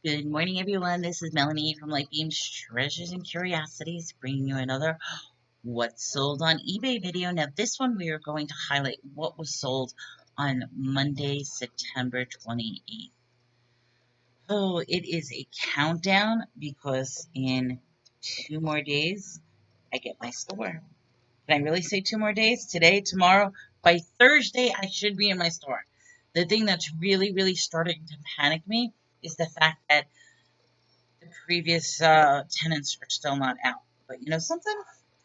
Good morning, everyone. This is Melanie from Lightbeam's Treasures and Curiosities, bringing you another What's Sold on eBay video. Now, this one we are going to highlight what was sold on Monday, September 28th. Oh, it is a countdown because in 2 more days, I get my store. Can I really say 2 more days? Today, tomorrow, by Thursday, I should be in my store. The thing that's really starting to panic me is the fact that the previous tenants are still not out. But you know something?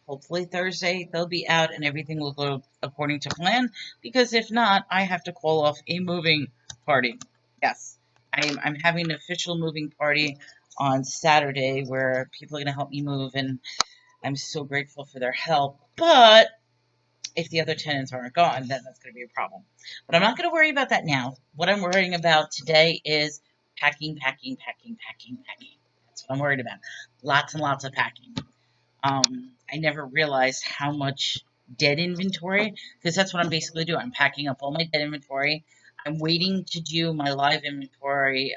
Hopefully Thursday they'll be out and everything will go according to plan. Because if not, I have to call off a moving party. Yes, I'm having an official moving party on Saturday where people are going to help me move, and I'm so grateful for their help. But if the other tenants aren't gone, then that's going to be a problem. But I'm not going to worry about that now. What I'm worrying about today is packing. That's what I'm worried about. Lots and lots of packing. I never realized how much dead inventory, because that's what I'm basically doing. I'm packing up all my dead inventory. I'm waiting to do my live inventory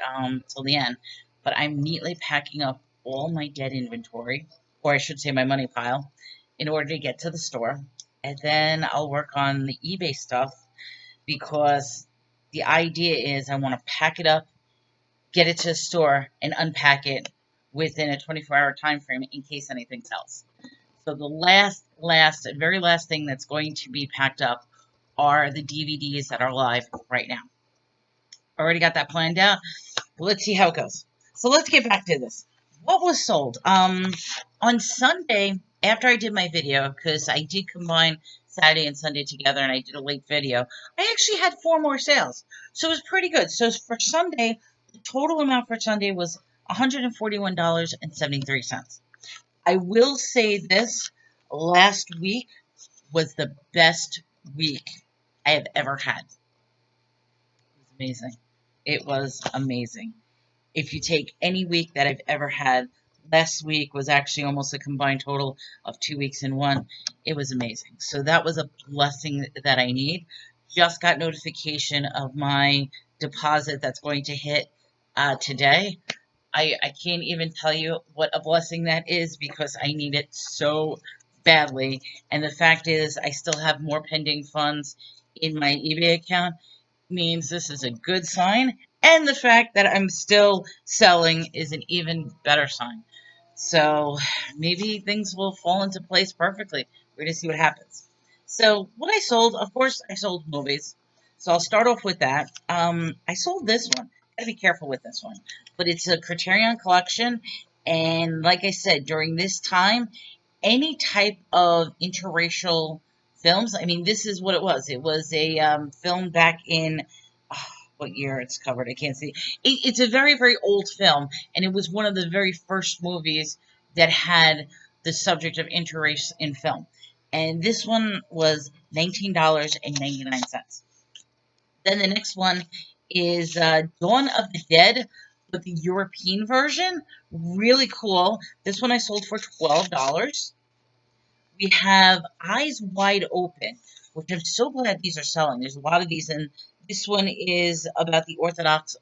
till the end, but I'm neatly packing up all my dead inventory, or I should say my money pile, in order to get to the store. And then I'll work on the eBay stuff because the idea is I want to pack it up, get it to the store, and unpack it within a 24-hour time frame in case anything sells. So the very last thing that's going to be packed up are the DVDs that are live right now. Already got that planned out. Let's see how it goes. So let's get back to this. What was sold? On Sunday, after I did my video, because I did combine Saturday and Sunday together and I did a late video, I actually had 4 more sales. So it was pretty good. So for Sunday, the total amount for Sunday was $141.73. I will say this, last week was the best week I have ever had. It was amazing. It was amazing. If you take any week that I've ever had, last week was actually almost a combined total of 2 weeks in one. It was amazing. So that was a blessing that I need. Just got notification of my deposit that's going to hit today. I can't even tell you what a blessing that is because I need it so badly. And the fact is, I still have more pending funds in my eBay account means this is a good sign. And the fact that I'm still selling is an even better sign. So maybe things will fall into place perfectly. We're going to see what happens. So what I sold, of course, I sold movies. So I'll start off with that. I sold this one. Gotta be careful with this one. But it's a Criterion Collection. And like I said, during this time, any type of interracial films. I mean, this is what it was. It was a film back in what year it's covered. I can't see. It's a very old film, and it was one of the very first movies that had the subject of interrace in film. And this one was $19.99. Then the next one is Dawn of the Dead, but the European version. Really cool. This one I sold for $12. We have Eyes Wide Open, which I'm so glad these are selling. There's a lot of these, and this one is about the Orthodox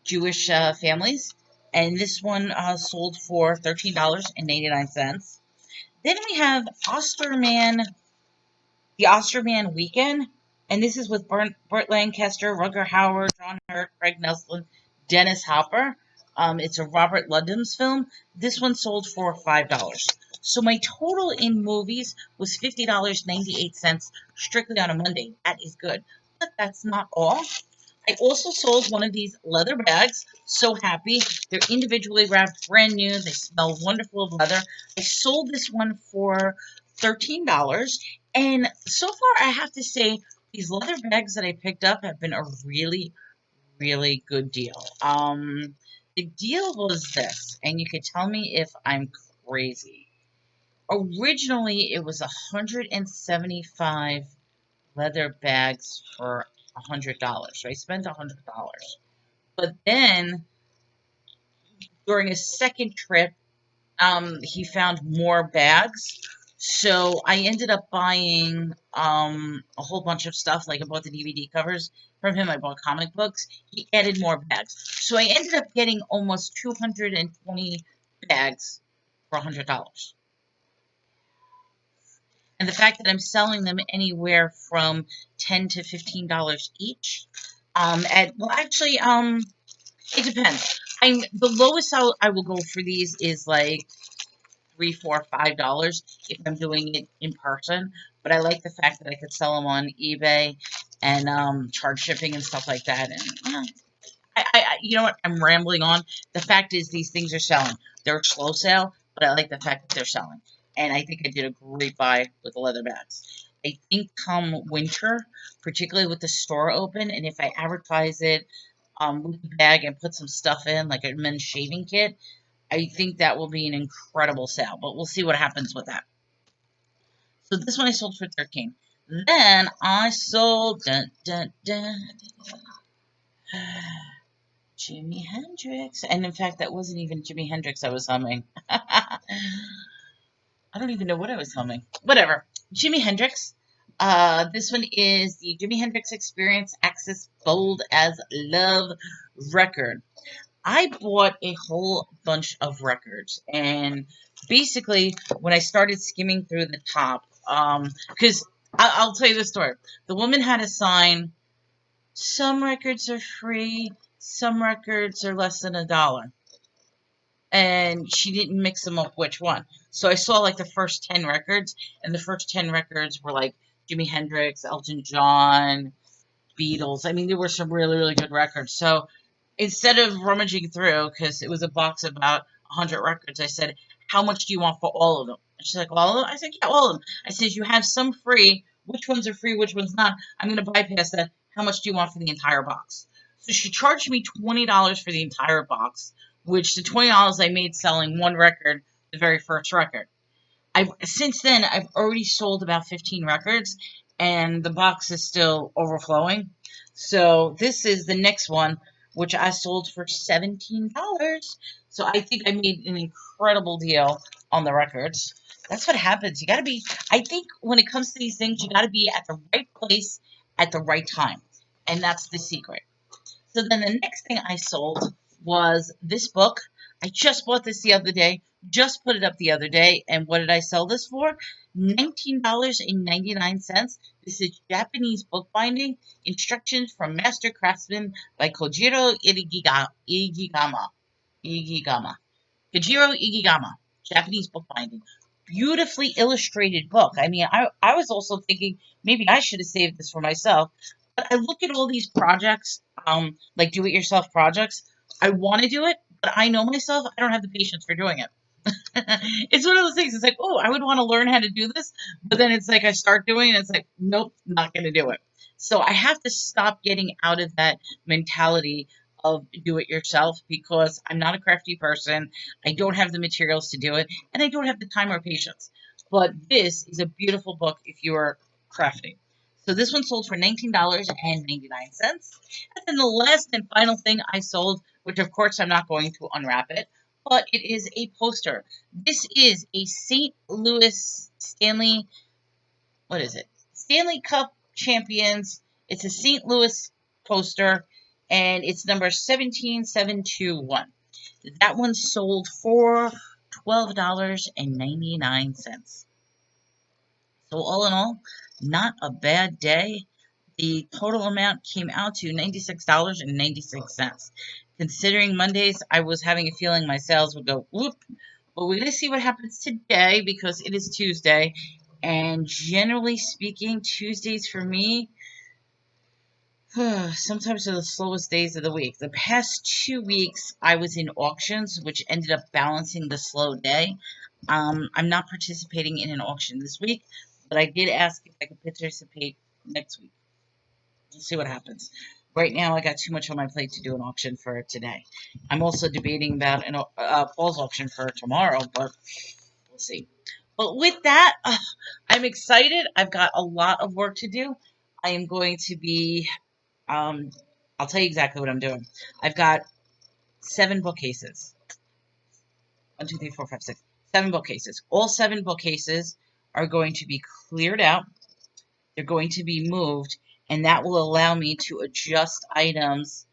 Jewish families. And this one sold for $13.99. Then we have the Osterman Weekend, and this is with Burt Lancaster, Rutger Hauer, John Hurt, Craig Nelson, Dennis Hopper. It's a Robert Ludlum's film. This one sold for $5. So my total in movies was $50.98 strictly on a Monday. That is good. But that's not all. I also sold one of these leather bags. So happy. They're individually wrapped, brand new. They smell wonderful of leather. I sold this one for $13. And so far, I have to say, these leather bags that I picked up have been a really good deal. The deal was this, and you could tell me if I'm crazy. Originally, it was 175 leather bags for $100. So I spent $100. But then during a second trip, he found more bags. So I ended up buying a whole bunch of stuff. Like I bought the DVD covers, from him. I bought comic books. He added more bags. So I ended up getting almost 220 bags for $100. And the fact that I'm selling them anywhere from $10 to $15 each. It depends. The lowest I will go for these is like $3, $4, $5 if I'm doing it in person. But I like the fact that I could sell them on eBay and charge shipping and stuff like that. And you know what? I'm rambling on. The fact is, these things are selling. They're a slow sale, but I like the fact that they're selling. And I think I did a great buy with the leather bags. I think come winter, particularly with the store open, and if I advertise it with the bag and put some stuff in, like a men's shaving kit, I think that will be an incredible sale. But we'll see what happens with that. So this one I sold for $13. Then I sold Jimi Hendrix. And in fact, that wasn't even Jimi Hendrix I was humming. I don't even know what I was humming. Whatever. Jimi Hendrix. This one is the Jimi Hendrix Experience Access Bold as Love record. I bought a whole bunch of records, and basically, when I started skimming through the top, because I'll tell you the story. The woman had a sign: some records are free, some records are less than $1, and she didn't mix them up which one. So I saw like the first 10 records, and the first 10 records were like Jimi Hendrix, Elton John, Beatles. I mean, there were some really, really good records. So instead of rummaging through, because it was a box of about 100 records, I said, how much do you want for all of them? And she's like, all of them? I said, yeah, all of them. I said, you have some free. Which ones are free? Which ones not? I'm going to bypass that. How much do you want for the entire box? So she charged me $20 for the entire box, which the $20 I made selling one record, the very first record. Since then, I've already sold about 15 records, and the box is still overflowing. So this is the next one, which I sold for $17. So I think I made an incredible deal on the records. That's what happens. You got to be, I think when it comes to these things, you got to be at the right place at the right time. And that's the secret. So then the next thing I sold was this book. I just bought this the other day, just put it up the other day. And what did I sell this for? $19.99. This is Japanese bookbinding, Instructions from Master Craftsman by Kojiro Igigama. Kojiro Igigama, Japanese bookbinding. Beautifully illustrated book. I mean, I was also thinking maybe I should have saved this for myself. But I look at all these projects, like do-it-yourself projects. I want to do it, but I know myself. I don't have the patience for doing it. It's one of those things. It's like, oh, I would want to learn how to do this, but then it's like I start doing it, and it's like, nope, not going to do it. So I have to stop getting out of that mentality of do it yourself because I'm not a crafty person. I don't have the materials to do it, and I don't have the time or patience. But this is a beautiful book if you are crafting. So this one sold for $19.99. And then the last and final thing I sold, which of course I'm not going to unwrap it, but it is a poster. This is a St. Louis Stanley, what is it? Stanley Cup Champions. It's a St. Louis poster, and it's number 17721. That one sold for $12.99. So all in all, not a bad day. The total amount came out to $96.96. Considering Mondays, I was having a feeling my sales would go whoop. But we're going to see what happens today because it is Tuesday. And generally speaking, Tuesdays for me, sometimes are the slowest days of the week. The past 2 weeks, I was in auctions, which ended up balancing the slow day. I'm not participating in an auction this week, but I did ask if I could participate next week. We'll see what happens. Right now, I got too much on my plate to do an auction for today. I'm also debating about a falls auction for tomorrow, but we'll see. But with that, I'm excited. I've got a lot of work to do. I am going to be, I'll tell you exactly what I'm doing. I've got 7 bookcases. 1, 2, 3, 4, 5, 6. 7 bookcases. All 7 bookcases are going to be cleared out. They're going to be moved. and that will allow me to adjust items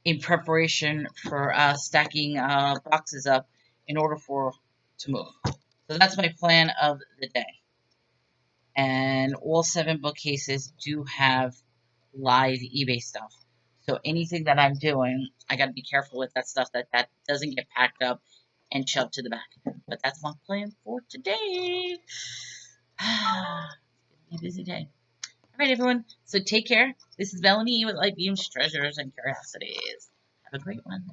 in preparation for stacking boxes up in order for to move. So that's my plan of the day. And all 7 bookcases do have live eBay stuff. So anything that I'm doing, I got to be careful with that stuff that doesn't get packed up and shoved to the back. But that's my plan for today. It's gonna be a busy day. All right, everyone. So take care. This is Melanie with Light Beams, Treasures, and Curiosities. Have a great one.